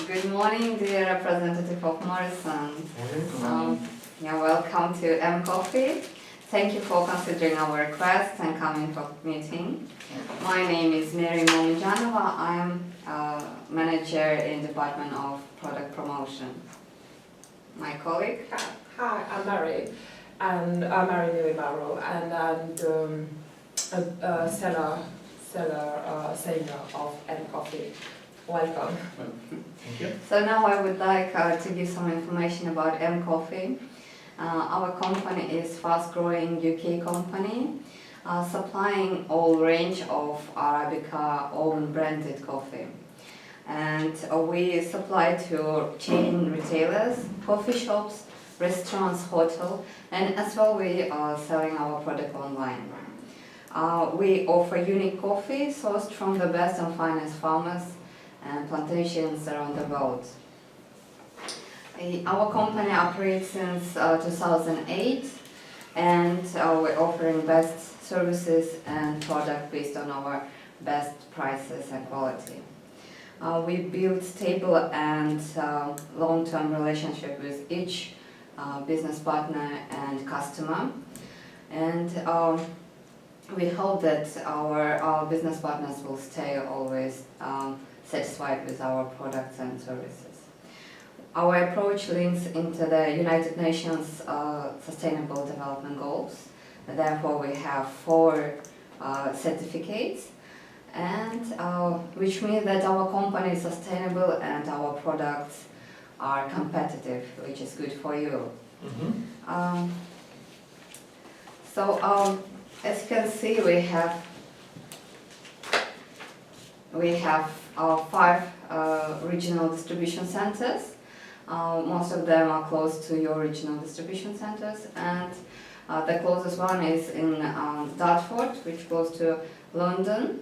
Good morning, dear representative of Morrison. Welcome to M Coffee. Thank you for considering our request and coming for meeting. My name is Meerim Momunzhanova. I'm manager in Department of Product Promotion. My colleague? Hi, I'm Mary, and I'm Mary Niwemahoro, and I'm the seller senior of M Coffee. Welcome. Thank you. So now I would like to give some information about M Coffee. Our company is fast-growing UK company, supplying all range of Arabica own branded coffee. And we supply to chain retailers, coffee shops, restaurants, hotel, and as well we are selling our product online. We offer unique coffee sourced from the best and finest farmers and plantations around the world. Our company operates since 2008, and we're offering best services and product based on our best prices and quality. We build stable and long-term relationship with each business partner and customer, and we hope that our business partners will stay always satisfied with our products and services. Our approach links into the United Nations Sustainable Development Goals. Therefore, we have 4 certificates, and which means that our company is sustainable and our products are competitive, which is good for you. Mm-hmm. As you can see, we have 5 regional distribution centers. Most of them are close to your regional distribution centers, and the closest one is in Dartford, which is close to London.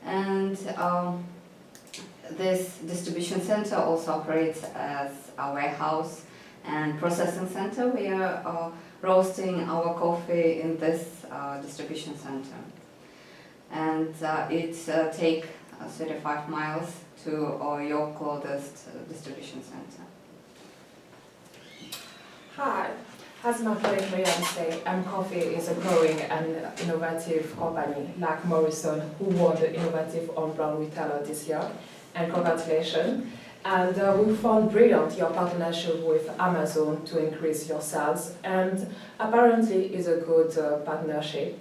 And this distribution center also operates as a warehouse and processing center. We are roasting our coffee in this distribution center, and it takes 35 miles to your closest distribution center. Hi, as my colleague Meerim said, M Coffee is a growing and innovative company like Morrison, who won the Innovative On-Brand Retailer this year, and congratulations. And we found brilliant your partnership with Amazon to increase your sales, and apparently is a good partnership.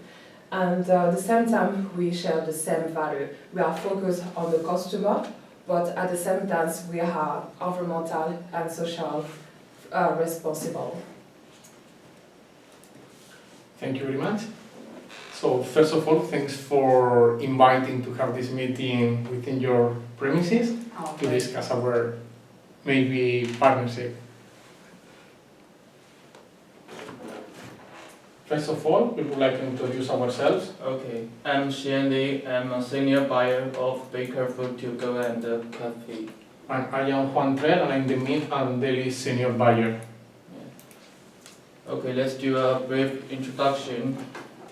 And at the same time, we share the same value. We are focused on the customer, but at the same time, we are environmental and social responsible. Thank you very much. So first of all, thanks for inviting to have this meeting within your premises to discuss our maybe partnership. First of all, we would like to introduce ourselves. Okay, I'm Shiyan Li. I'm a senior buyer of Baker Food to Go and Coffee. And I am Juan Trell, and I'm the meat and dairy senior buyer. Okay, let's do a brief introduction.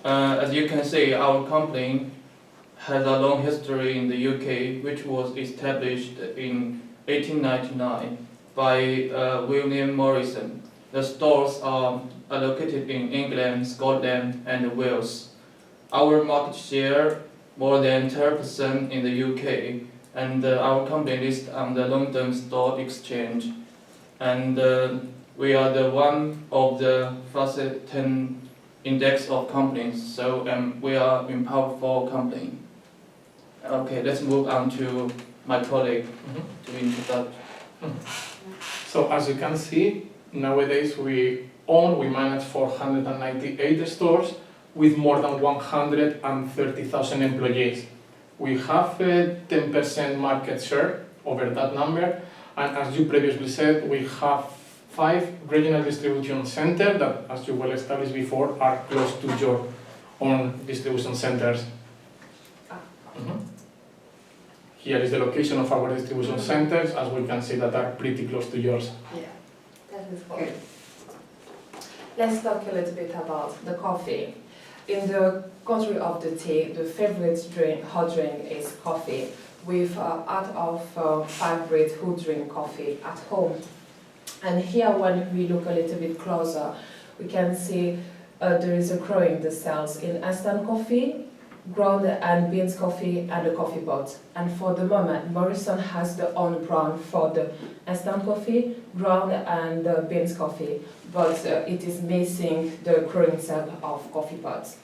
As you can see, our company has a long history in the UK, which was established in 1899 by William Morrison. The stores are located in England, Scotland, and Wales. Our market share more than 10% in the UK, and our company is on the London Stock Exchange. And we are the one of the fastest 10 index of companies, so we are in powerful company. Okay, let's move on to my colleague to introduce. So as you can see, nowadays we manage 498 stores with more than 130,000 employees. We have a 10% market share over that number, and as you previously said, we have 5 regional distribution centers that, as you well established before, are close to your own distribution centers. Here is the location of our distribution centers, as we can see that are pretty close to yours. Yeah, that is good. Let's talk a little bit about the coffee. In the country of the tea, the favorite hot drink is coffee, with out of 5 Brits who drink coffee at home. And here, when we look a little bit closer, we can see there is a growing the sales in instant coffee, ground and beans coffee, and the coffee pot. And for the moment, Morrison has the own brand for the instant coffee, ground and beans coffee, but it is missing the growing sale of coffee pots.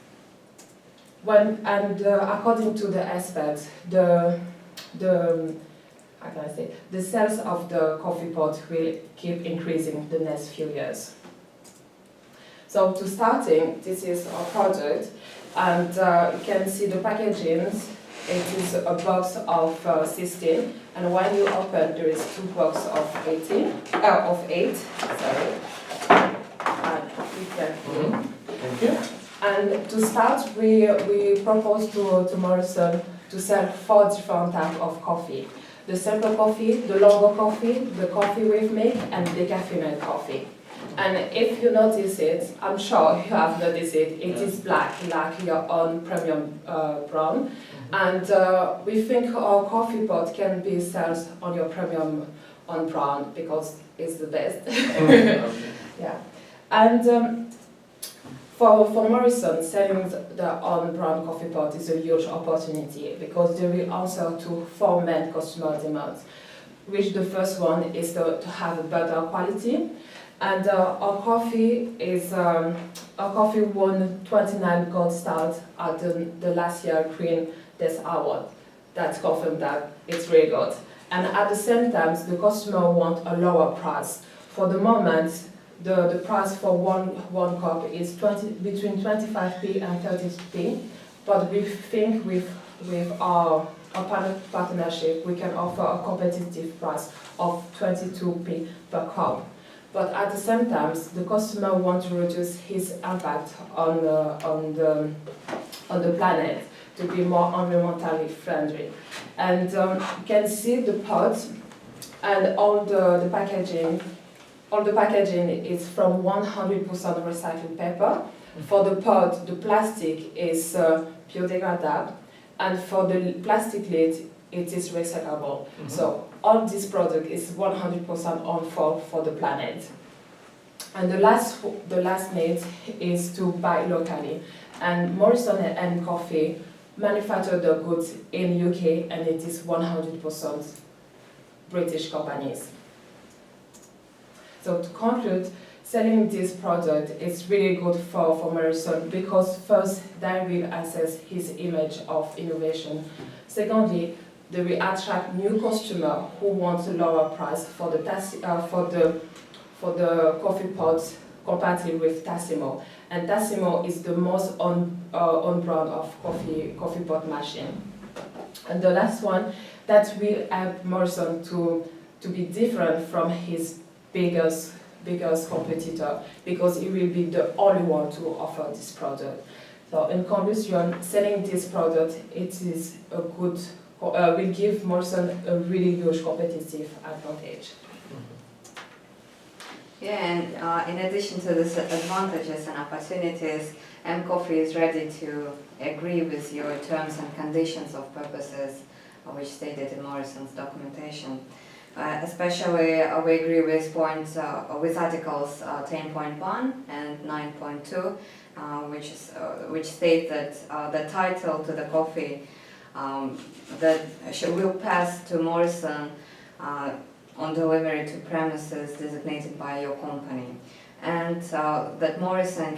According to the experts, the sales of the coffee pot will keep increasing the next few years. So to starting, this is our product, and you can see the packaging. It is a box of 16, and when you open, there is 2 boxes of 8. Sorry, and we can. Thank you. And to start, we propose to Morrison to sell 4 different types of coffee: the simple coffee, the longer coffee, the coffee with milk, and the decaffeinated coffee. And if you notice it, I'm sure you have noticed it, it is black, like your own premium brown. And we think our coffee pot can be sold on your premium on brown because it's the best. Yeah. And for Morrison, selling the on brown coffee pot is a huge opportunity because they will answer to 4 main customer demands, which the first one is to have a better quality. And our coffee won 29 gold stars at the last year Green Desk Award. That confirmed that it's really good. And at the same time, the customer wants a lower price. For the moment, the price for one cup is between 25p and 30p. But we think with our partnership, we can offer a competitive price of 22p per cup. But at the same time, the customer wants to reduce his impact on the planet to be more environmentally friendly. And you can see the pot and all the packaging. All the packaging is from 100% recycled paper. For the pot, the plastic is biodegradable, and for the plastic lid, it is recyclable. So all this product is 100% on for the planet. And the last need is to buy locally. And Morrison and Coffee manufacture the goods in UK, and it is 100% British companies. So to conclude, selling this product is really good for Morrison because first, they will assess his image of innovation. Secondly, they will attract new customers who want a lower price for the coffee pots compatible with Tassimo. And Tassimo is the most on brand of coffee pot machine. And the last one, that will help Morrison to be different from his biggest competitor, because he will be the only one to offer this product. So in conclusion, selling this product, it is a good, will give Morrison a really huge competitive advantage. Yeah, and in addition to these advantages and opportunities, M-Coffee is ready to agree with your terms and conditions of purposes, which stated in Morrison's documentation. Especially, we agree with points with articles 10.1 and 9.2, which state that the title to the coffee that will pass to Morrison on delivery to premises designated by your company, and that Morrison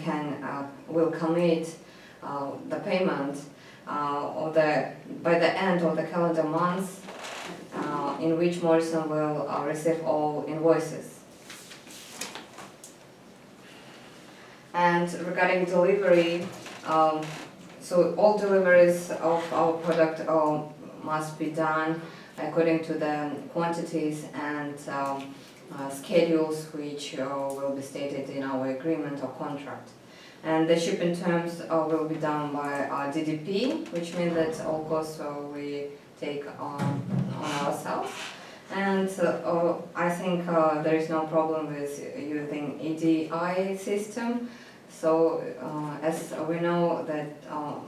will commit the payment by the end of the calendar month in which Morrison will receive all invoices. And regarding delivery, so all deliveries of our product must be done according to the quantities and schedules which will be stated in our agreement or contract. And the shipping terms will be done by DDP, which means that all costs we take on ourselves. And I think there is no problem with using EDI system. So as we know that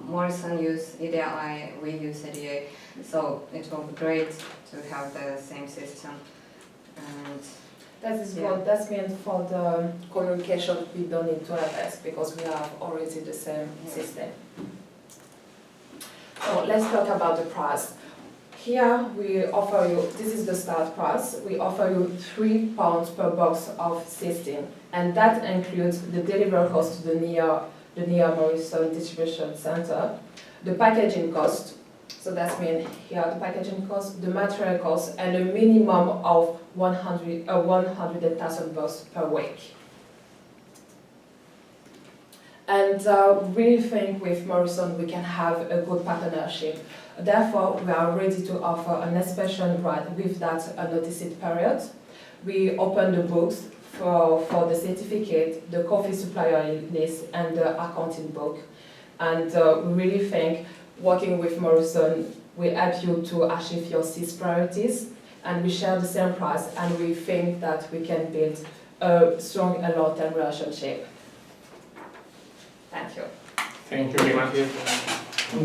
Morrison use EDI, we use EDA, so it will be great to have the same system. And That is Yeah. what that's meant for the communication. We don't need to invest because we have already the same Yeah. system. So let's talk about the price. Here we offer you, this is the start price, we offer you £3 per box of cysteine, and that includes the delivery cost to the near Morrison distribution center, the packaging cost, so that's mean here the packaging cost, the material cost, and a minimum of 100,000 bucks per week. And we think with Morrison we can have a good partnership. Therefore, we are ready to offer an inspection right with that noticed period. We open the books for the certificate, the coffee supplier list, and the accounting book. And we really think working with Morrison will help you to achieve your 6 priorities, and we share the same price, and we think that we can build a strong and long-term relationship. Thank you. Thank you very much.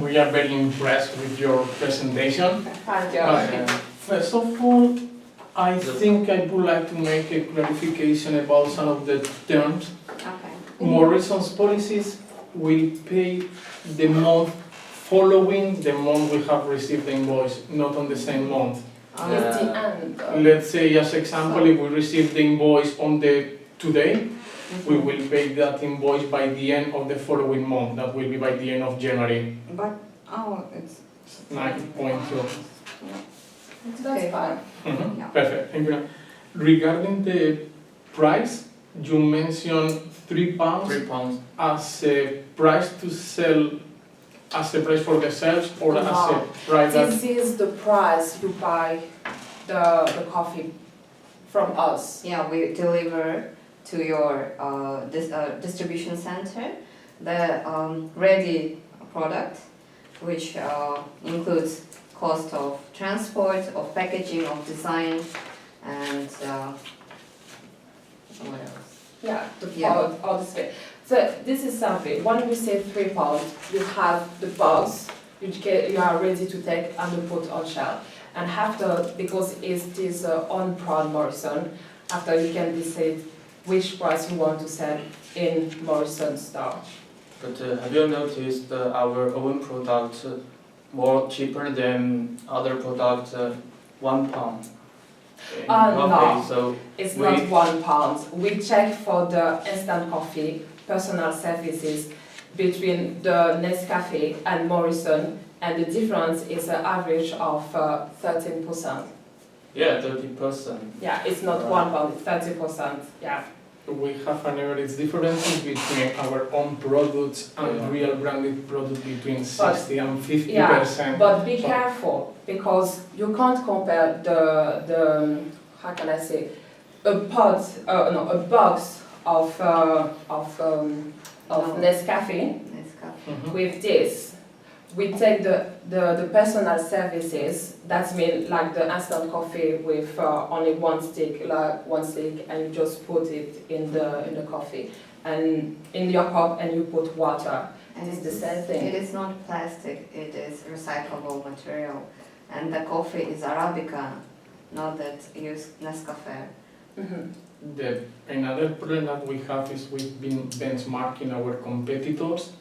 We are very impressed with your presentation. Thank you. First of all, I think I would like to make a clarification about some of the terms. okay. Morrison's policies will pay the month following the month we have received the invoice, not on the same month. It's the end. Let's say, as example, if we receive the invoice on the today, we will pay that invoice by the end of the following month. That will be by the end of January. But it's 9.2. That's fine. Yeah. Perfect. Thank you. Regarding the price, you mentioned £3 £3. as a price to sell, as a price for the sales, or as a No. price that. This is the price you buy the coffee from us. Yeah, we deliver to your distribution center the ready product, which includes cost of transport, of packaging, of design, and what else? Yeah, the Yeah. all this way. So this is something. When we say £3, you have the box you are ready to take and put on shelf. And after, because it is on Proud Morrison, after you can decide which price you want to sell in Morrison store. But have you noticed our own product more cheaper than other product, £1 in coffee? No. So It's We- not £1. We check for the instant coffee, personal services between the Nescafe and Morrison, and the difference is an average of 13%. yeah, 30%. Yeah, it's not £1, it's 30%. Yeah. We have an average difference between our own products and Yeah. real branded products between 60 and 50%. Yeah, but be So- careful because you can't compare the how can I say, a box of No. Nescafe Nescafe. Mhm. with this. We take the personal services, that means like the instant coffee with only one stick, and you just put it in the coffee and in your cup, and you put water. And It's the same thing. It is not plastic, it is recyclable material. And the coffee is Arabica, not that use Nescafe. Mhm. Another problem that we have is we've been benchmarking our competitors.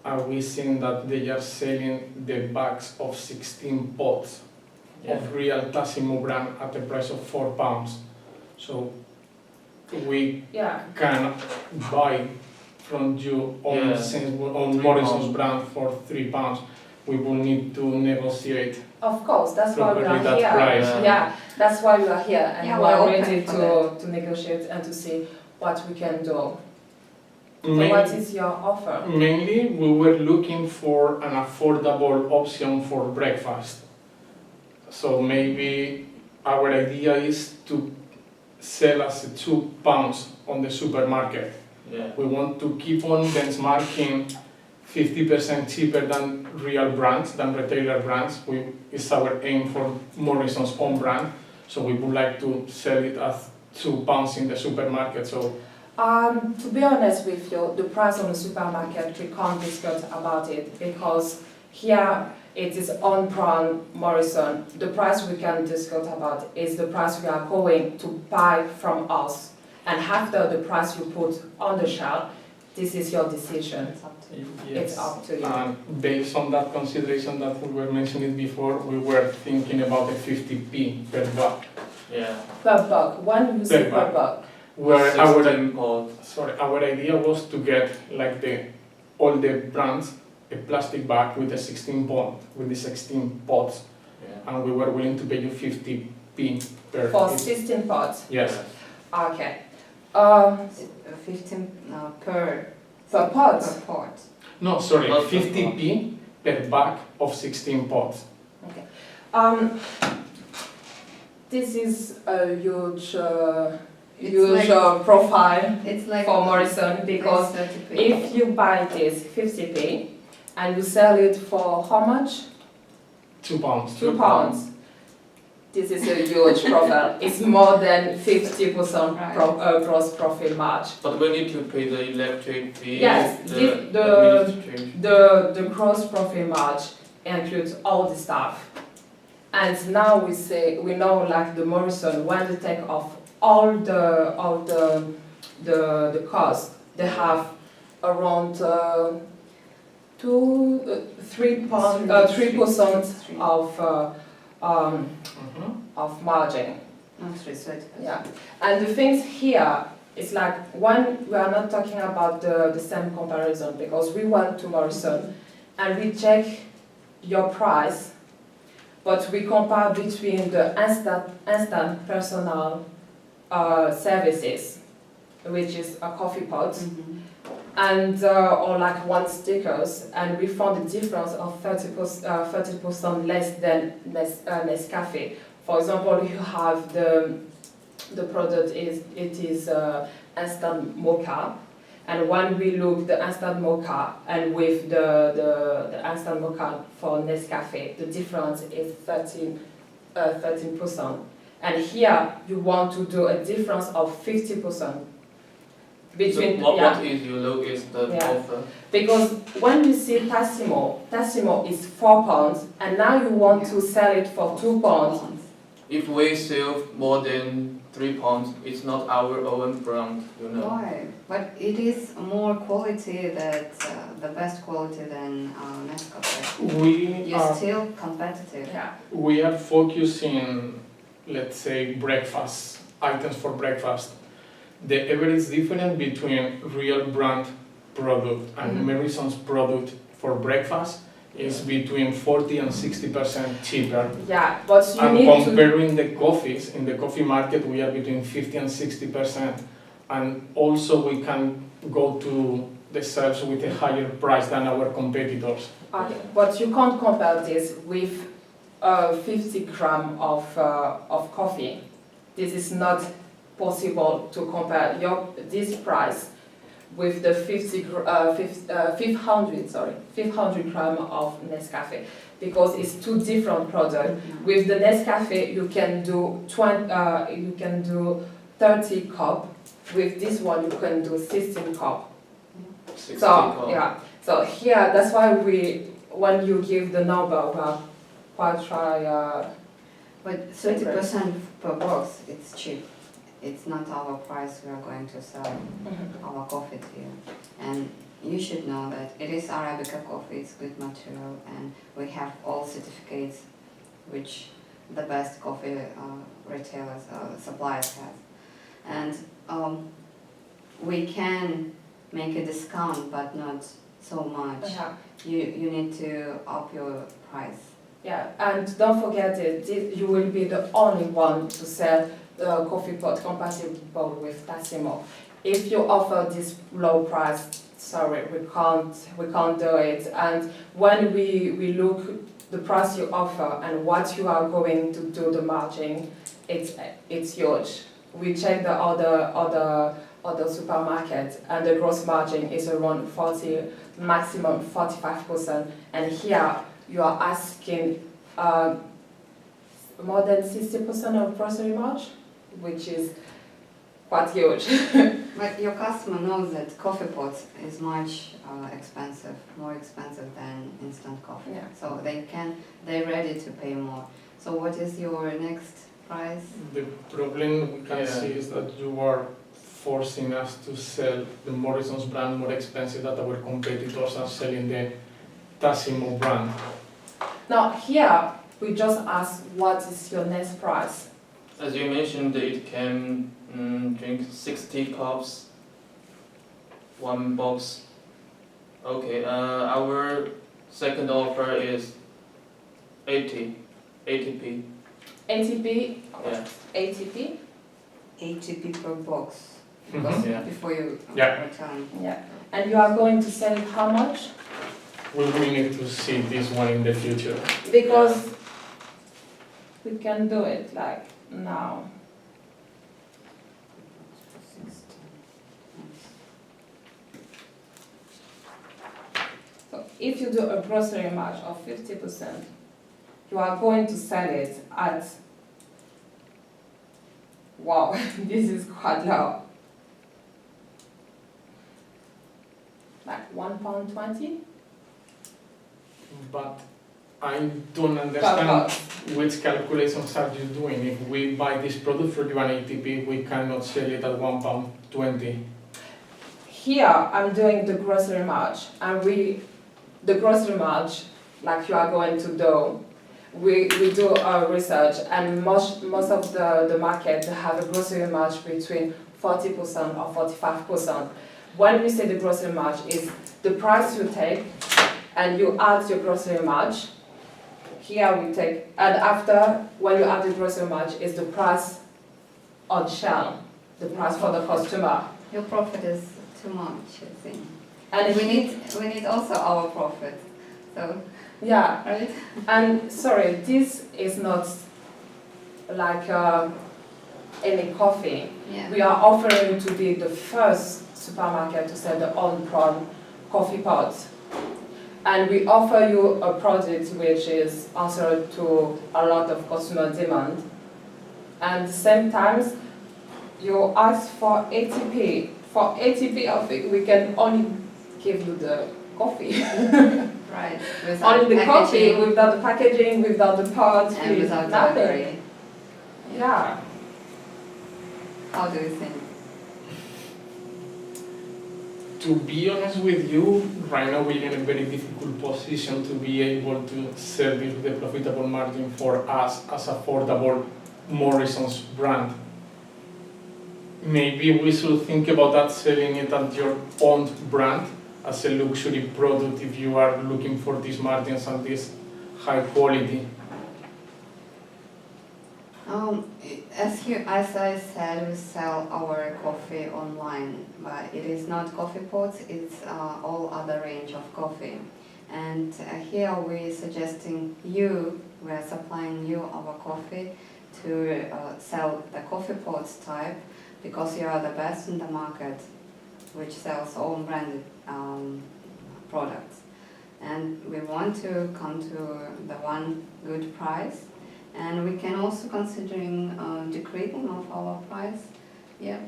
Are we seeing that they are selling the bags of 16 pots Yeah. of real Tassimo brand at the price of £4? So we Yeah. can buy from you on, Yeah. on Morrison's brand for £3. We will need to negotiate Of course, that's why we properly are that here. price. Yeah, that's why we are here, and Yeah, we we're are open ready for to negotiate and to see what we can do. So Main- what is your offer? Mainly, we were looking for an affordable option for breakfast. So maybe our idea is to sell as £2 on the supermarket. Yeah. We want to keep on benchmarking 50% cheaper than real brands, than retailer brands. It's our aim for Morrison's own brand. So we would like to sell it at £2 in the supermarket. So To be honest with you, the price on the supermarket, we can't discuss about it because here it is on brand Morrison. The price we can discuss about is the price we are going to buy from us. And after the price you put on the shelf, this is your decision. It's up to you. It's up to you. And based on that consideration that we were mentioning before, we were thinking about a 50p per bag. Yeah. Per bag, when you say Per per bag. Where 16 pods. our idea was to get like all the brands a plastic bag with a 16 pods, Yeah. and we were willing to pay you 50p per. For 16 pots. Yes. Okay. 15 per Per pot. per pot. No, sorry, Not per 50p per bag of 16 pods. This is a huge, It's huge like- profile It's like for Morrison because 30p. if you buy this 50p and you sell it for how much? 2 pounds. 2 pounds. This is a huge profile. It's more than 50% gross profit margin. But we need to pay the electric fee, Yes, the administration. The gross profit margin includes all the stuff. And now we know like the Morrison, when they take off all the cost, they have around 3% of margin. Not 3, Yeah, and the things here is like one, we are not talking about the same comparison because we went to Morrison and we check your price, but we compare between the instant personal services, which is a coffee pot, and or like one stickers, and we found a difference of 30% less than Nescafe. For example, you have the product is instant mocha, and when we look the instant mocha and with the instant mocha for Nescafe, the difference is 13%. And here you want to do a difference of 50%. Between, So yeah. what is your lowest Yeah. offer? Because when you see Tassimo is 4 pounds, and now you want to sell it for 2 pounds. If we sell more than 3 pounds, it's not our own brand, you know. Why? But it is more quality that the best quality than Nescafe. You're still competitive. Yeah. We are focusing, let's say, breakfast, items for breakfast. The average difference between real brand product and Morrison's product for breakfast is between 40 and 60% cheaper. Yeah, but you And need to. comparing the coffees, in the coffee market we are between 50 and 60%. And also we can go to the shelves with a higher price than our competitors. Okay, but you can't compare this with 50 grams of coffee. This is not possible to compare this price with the 500 grams of Nescafe because it's two different products. With the Nescafe, you can do 30 cup. With this one, you can do 16 cup. 60 So pounds. yeah, so here that's why when you give the number, we are quite try. But 30% per box, it's cheap. It's not our price we are going to sell our coffee to you. And you should know that it is Arabica coffee, it's good material, and we have all certificates which the best coffee retailers, suppliers have. And we can make a discount, but not so much. Yeah. You need to up your price. Yeah, and don't forget it. You will be the only one to sell the coffee pot compatible with Tassimo. If you offer this low price, sorry, we can't do it. And when we look the price you offer and what you are going to do the margin, it's huge. We check the other supermarkets and the gross margin is around 40, maximum 45%. And here you are asking more than 60% of grocery margin, which is quite huge. But your customer knows that coffee pots is much expensive, more expensive than instant coffee. Yeah. So they're ready to pay more. So what is your next price? The problem we can Yeah. see is that you are forcing us to sell the Morrison's brand more expensive than our competitors are selling the Tassimo brand. Now here, we just ask what is your next price? As you mentioned, it can drink 60 cups, one box. Okay, our second offer is 80p. ATP, Yeah. ATP? 80p per box. Mhm. Yeah. Before you Yeah. return. Yeah. And you are going to sell it how much? We will need to see this one in the future. Because we can do it like now. So if you do a grocery margin of 50%, you are going to sell it at, wow, this is quite low. Like £1.20 But I don't per understand box. which calculations are you doing. If we buy this product for you an ATP, we cannot sell it at £1.20. Here I'm doing the grocery march, and the grocery march, like you are going to do, we do our research, and most of the market have a grocery march between 40% or 45%. When we say the grocery march is the price you take and you add your grocery march. Here we take, and after when you add the grocery march is the price on shelf, the price for the customer. Your profit is too much, I think. And We need also our profit. So, yeah. right? And sorry, this is not like any coffee. Yeah. We are offering to be the first supermarket to sell the on-prod coffee pots. And we offer you a product which is answered to a lot of customer demand. And at the same time, you ask for ATP. For ATP, I think we can only give you the coffee. Right. Without Only the coffee, packaging without the packaging, without the pods, and without nothing. delivery. Yeah. How do you think? To be honest with you, right now we're in a very difficult position to be able to sell this with a profitable margin for us as affordable Morrison's brand. Maybe we should think about that, selling it at your own brand as a luxury product if you are looking for these margins and this high quality. As I said, we sell our coffee online, but it is not coffee pots, it's all other range of coffee. And here we're suggesting we're supplying you our coffee to sell the coffee pots type, because you are the best in the market which sells own branded products. And we want to come to the one good price. And we can also considering decreasing of our price. Yeah.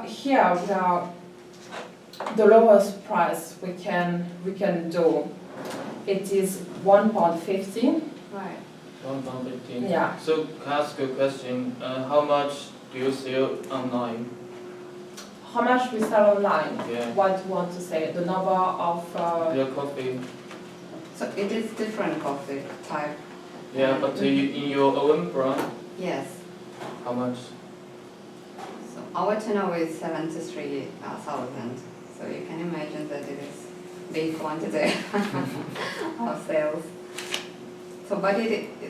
Here we are the lowest price we can do. It is £1.50. Right. £1.15. Yeah. So can I ask you a question? How much do you sell online? How much we sell online? Yeah. What do you want to say? The number of Your coffee. So it is different coffee type. Yeah, but in your own brand, Yes. how much? So our turnover is 73,000. So you can imagine that it is big quantity of sales. So, but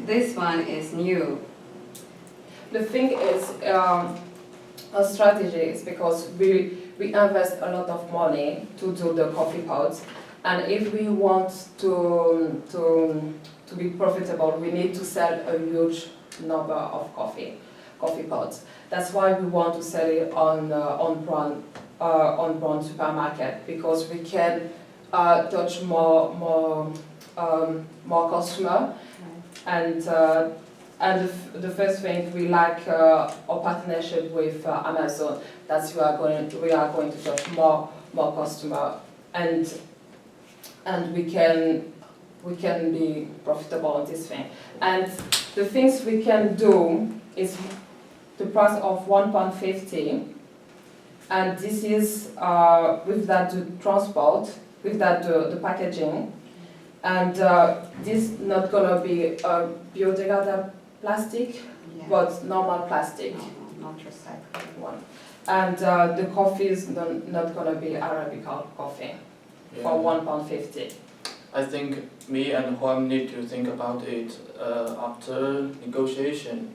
this one is new. The thing is, our strategy is because we invest a lot of money to do the coffee pots, and if we want to be profitable, we need to sell a huge number of coffee pots. That's why we want to sell it on brand supermarket, because we can touch more customer, and And the first thing, we like our partnership with Amazon. That's we are going to get more customer, and we can be profitable on this thing. And the things we can do is the price of £1.50, and this is with that the transport, with that the packaging, and this not gonna be biodegradable plastic, Yeah. but normal plastic No, not recyclable. one. And the coffee is not gonna be Arabica coffee for £1.50. I think me and Juan need to think about it after negotiation.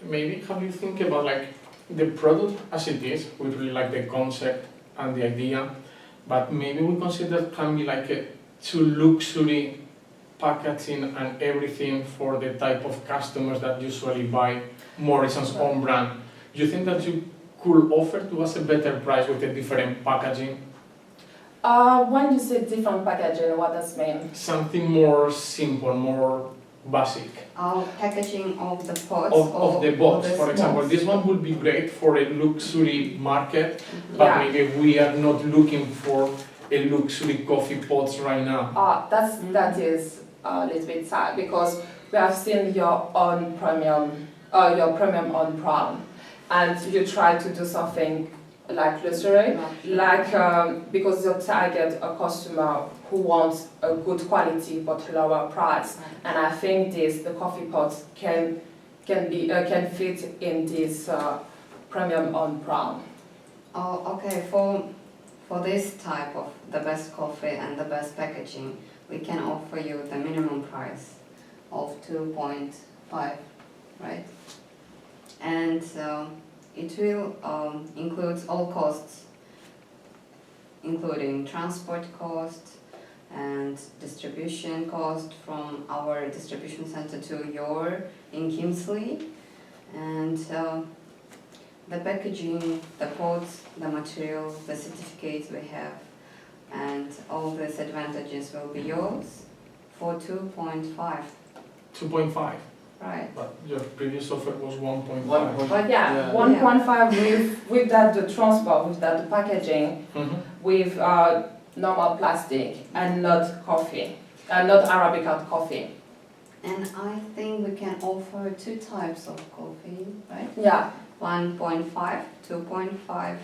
Maybe have you think about like the product as it is, we really like the concept and the idea, but maybe we consider it can be like a too luxury packaging and everything for the type of customers that usually buy Morrison's own brand. Do you think that you could offer to us a better price with a different packaging? When you say different packaging, what does mean? Something more simple, more basic. Packaging of the pots. Of the box, for example. box. This one would be great for a luxury market, Mhm. but Yeah. maybe we are not looking for a luxury coffee pots right now. That is a little bit sad, because we have seen your own premium on brown, and you try to do something like luxury, like because you target a customer who wants a good quality but lower price, and I think the coffee pots can fit in this premium on brown. Oh, okay. For this type of the best coffee and the best packaging, we can offer you the minimum price of 2.5, right? And it will include all costs, including transport cost and distribution cost from our distribution center to your in Kingsley, and the packaging, the pots, the materials, the certificates we have, and all these advantages will be yours for 2.5, 2.5, right? but your previous offer was 1.5. 1.5. But yeah, Yeah. 1.5 with that the transport, with that the packaging, Mhm. with normal plastic and not coffee, not Arabica coffee. And I think we can offer two types of coffee, right? Yeah, 1.5, 2.5,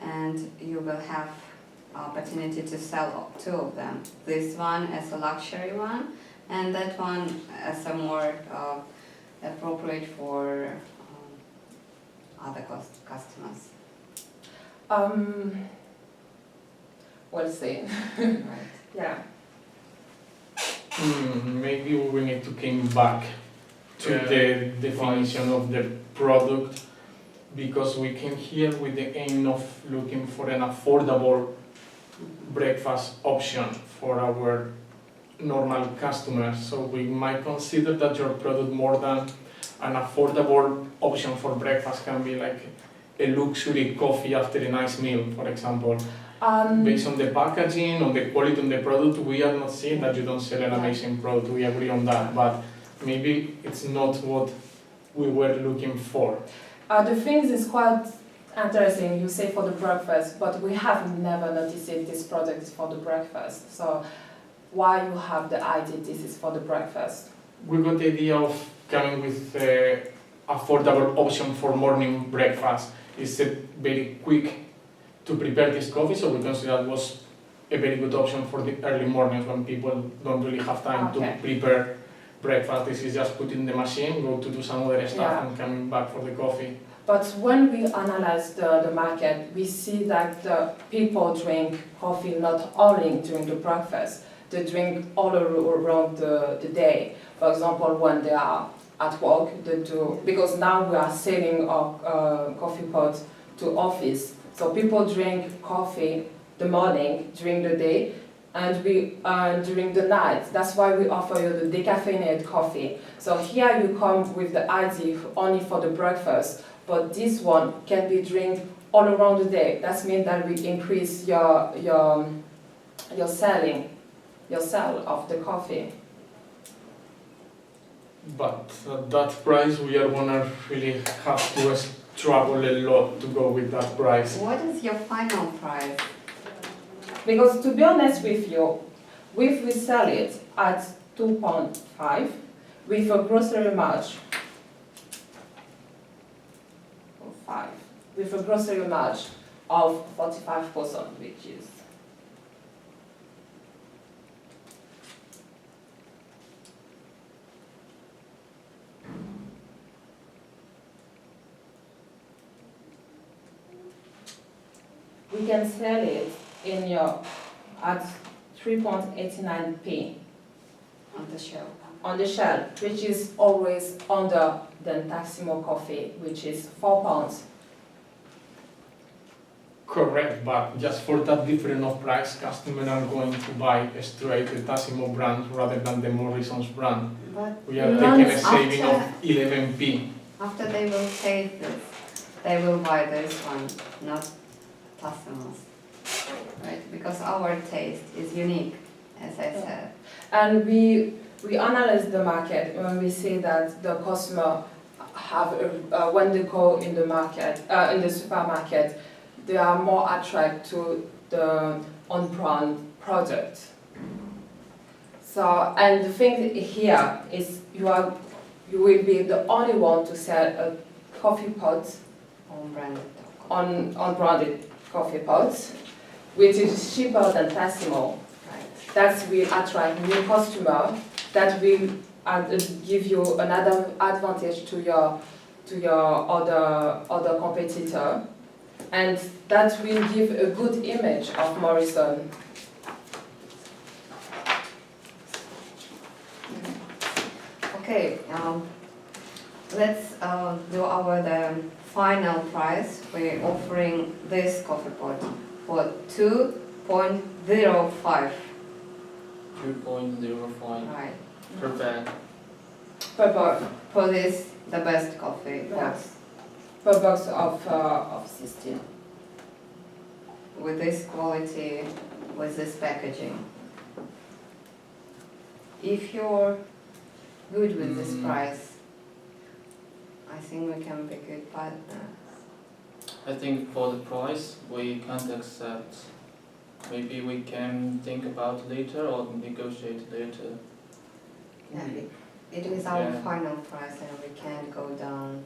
and you will have opportunity to sell two of them. This one as a luxury one, and that one as a more appropriate for other customers. we'll see. Right. Yeah. Maybe we will need to come back to Yeah. the definition of the product, because we came here with the aim of looking for an affordable breakfast option for our normal customers. So we might consider that your product, more than an affordable option for breakfast, can be like a luxury coffee after a nice meal, for example. Based on the packaging, on the quality of the product, we are not saying that you don't sell an amazing product, we agree on that, but maybe it's not what we were looking for. The things is quite interesting, you say for the breakfast, but we have never noticed it, this product is for the breakfast. So why you have the idea this is for the breakfast? We got the idea of coming with an affordable option for morning breakfast. It's very quick to prepare this coffee, so we consider it was a very good option for the early mornings when people don't really have time to prepare breakfast. This is just put in the machine, go to do some other stuff and coming back for the coffee. But when we analyze the market, we see that the people drink coffee not only during the breakfast, they drink all around the day. For example, when they are at work, they do, because now we are selling our coffee pots to office. So people drink coffee the morning, during the day, and we during the night. That's why we offer you the decaffeinated coffee. So here you come with the idea only for the breakfast, but this one can be drink all around the day. That means that we increase your sale of the coffee. But at that price, we are gonna really have to struggle a lot to go with that price. What is your final price? Because to be honest with you, if we sell it at 2.5 with a grocery margin of 5, with a grocery margin of 45%, which is we can sell it in your at 3.89p On the show. on the shelf, which is always under the Taximo coffee, which is £4. Correct, but just for that difference of price, customers are going to buy straight the Tassimo brand rather than the Morrison's brand. But We are None taking a saving of after- 11p. after they will taste this, they will buy this one, not Tassimo's. Right? Because our taste is unique, as I said. And we analyze the market when we see that the customer have when they go in the market in the supermarket, they are more attracted to the on-brand product. So, and the thing here is you will be the only one to sell a coffee pot Home-branded. on branded coffee pots, which is cheaper than Tassimo. Right. That will attract new customer. That will give you another advantage to your other competitor, and that will give a good image of Morrison. Okay, let's do the final price. We're offering this coffee pot for 2.05. 2.05 Right. per bag. Per box, For this, the best coffee Yeah. pots. per box of 16. With this quality, with this packaging. If you're good with this price, I think we can be good partners. I think for the price we can't accept. Maybe we can think about later or negotiate later. Yeah, it is our Yeah. final price and we can't go down.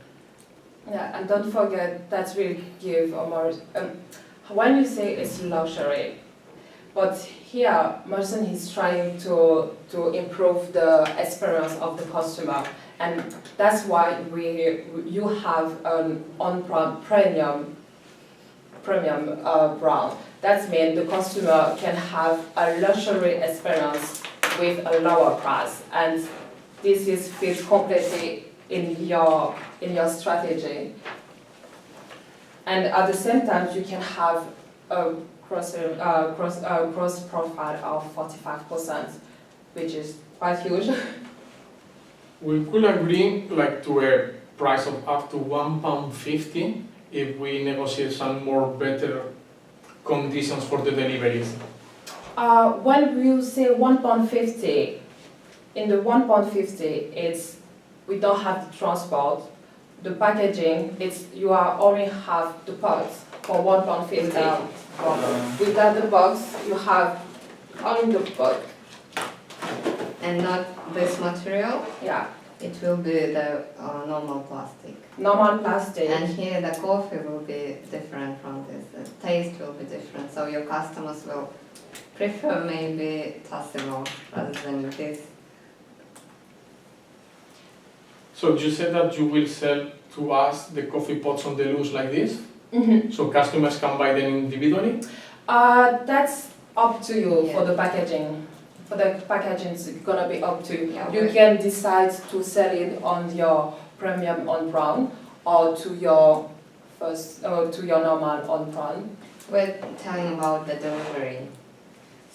Yeah, and don't forget that will give a more. When you say it's luxury, but here Morrison is trying to improve the experience of the customer, and that's why you have an on-brand premium brand. That means the customer can have a luxury experience with a lower price, and this is fit completely in your strategy. And at the same time, you can have a gross profile of 45%, which is quite huge. We could agree like to a price of up to £1.50 if we negotiate some more better conditions for the deliveries. When you say £1.50, in the £1.50, it's we don't have the transport, the packaging. You are only have the pots for £1.50. Without the box, you have only the pot. And not this material, Yeah, it will be the normal plastic. normal plastic. And here the coffee will be different from this, the taste will be different, so your customers will prefer maybe Tassimo rather than this. So you said that you will sell to us the coffee pots on the loose like this, Mhm. so customers can buy them individually? That's up to you for Yeah. the packaging. For the packaging, it's gonna be up to you. Yeah, You but- can decide to sell it on your premium on brown or to your normal on brown. We're telling about the delivery,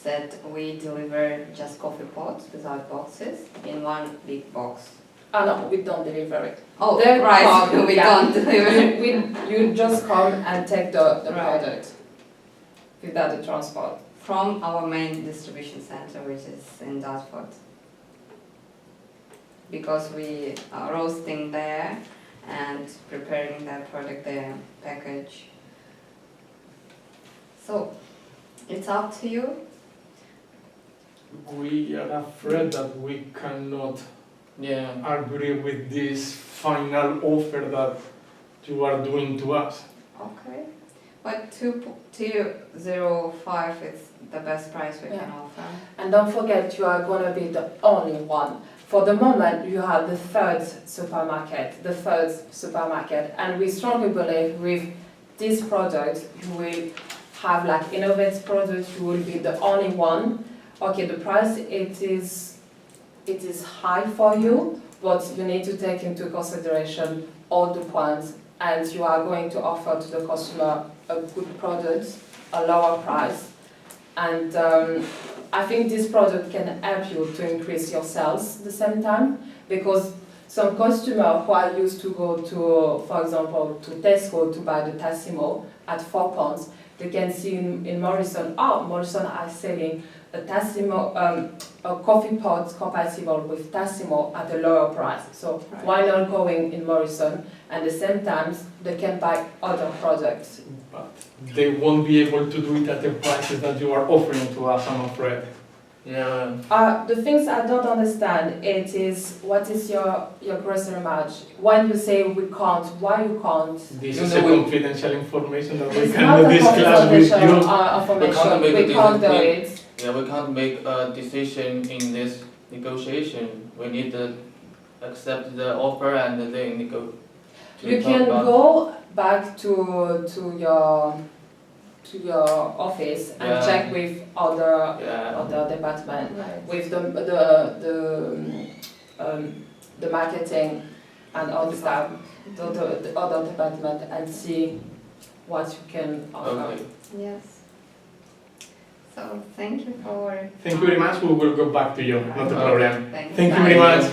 that we deliver just coffee pots without boxes in one big box. No, we don't deliver it. Oh, They right, come, we yeah. don't deliver. You just come and take the Right. product without the transport. From our main distribution center, which is in Dartford. because we are roasting there and preparing that product there, package. So, it's up to you. We are afraid that we cannot Yeah. agree with this final offer that you are doing to us. Okay. But 205 is the best price we can Yeah. offer. And don't forget, you are going to be the only one. For the moment, you are the third supermarket, and we strongly believe with this product, you will have like innovative products, you will be the only one. Okay, the price, it is high for you, but you need to take into consideration all the points, and you are going to offer to the customer a good product, a lower price, and I think this product can help you to increase your sales at the same time, because some customers who are used to go to, for example, to Tesco to buy the Tassimo at £4, they can see in Morrison, Morrison are selling a Tassimo, a coffee pot compatible with Tassimo at a lower price. So Right. why not going in Morrison? And at the same time, they can buy other products. But they won't be able to do it at the prices that you are offering to us, I'm afraid. Yeah. The things I don't understand, it is, what is your grocery margin? When you say we can't, why you can't? This You is know, a we- confidential information that we It's not cannot a discuss with confidential you. information, make we a can't do decision. it. Yeah, we can't make a decision in this negotiation. We need to accept the offer and then You can go back to your office and Yeah. check with other Yeah. department, Right. with the marketing and all the stuff, the other department, and see what you can offer. Okay. Yes. So, thank you for... Thank you very much. We will go back to you. Not a problem. Thanks. Thank you Bye. very much.